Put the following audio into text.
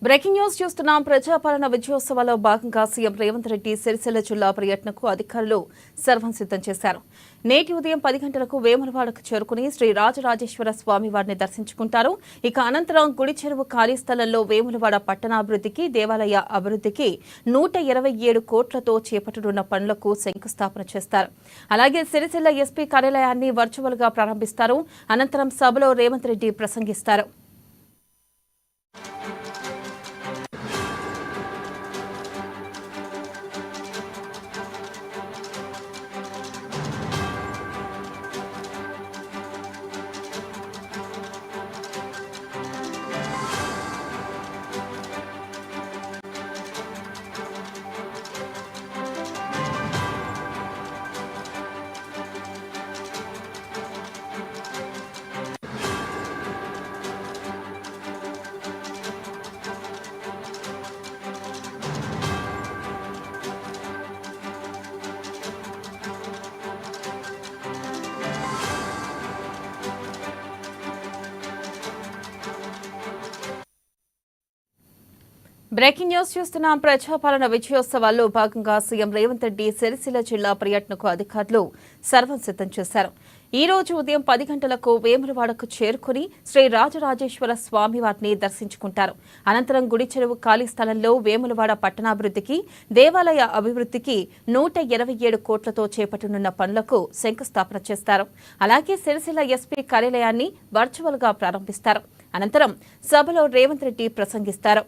Breaking news చూస్తున్నాం. ప్రజాపాలన విజయోత్సవాల్లో భాగంగా CM Revanth Reddy Sircilla జిల్లా పర్యటనకు అధికారులు సర్వం సిద్ధం చేశారు. నేటి ఉదయం 10 గంటలకు వేములవాడకు చేరుకుని శ్రీ రాజరాజేశ్వర స్వామి వారిని దర్శించుకుంటారు. ఇక అనంతరం గుడి చెరువు ఖాళీ స్థలంలో వేములవాడ పట్టణాభివృద్ధికి, దేవాలయ అభివృద్ధికి 127 కోట్లతో చేపట్టనున్న పనులకు శంకుస్థాపన చేస్తారు. అలాగే సిరిసిల్ల ఎస్పీ కార్యాలయాన్ని వర్చువల్ గా ప్రారంభిస్తారు. అనంతరం సభలో రేవంత్ రెడ్డి ప్రసంగిస్తారు. బ్రేకింగ్ న్యూస్ చూస్తున్నాం. ప్రజాపాలన విజయోత్సవాల్లో భాగంగా సీఎం రేవంత్ రెడ్డి సిరిసిల్ల జిల్లా పర్యటనకు అధికారులు సర్వం సిద్ధం చేశారు. ఈ రోజు ఉదయం 10 గంటలకు వేములవాడకు చేరుకుని శ్రీ రాజరాజేశ్వర స్వామి వారిని దర్శించుకుంటారు. అనంతరం గుడి చెరువు ఖాళీ స్థలంలో వేములవాడ పట్టణాభివృద్ధికి, దేవాలయ అభివృద్ధికి 127 కోట్లతో చేపట్టనున్న పనులకు శంకుస్థాపన చేస్తారు. అలాగే సిరిసిల్ల ఎస్పీ కార్యాలయాన్ని వర్చువల్ గా ప్రారంభిస్తారు. అనంతరం సభలో రేవంత్ రెడ్డి ప్రసంగిస్తారు.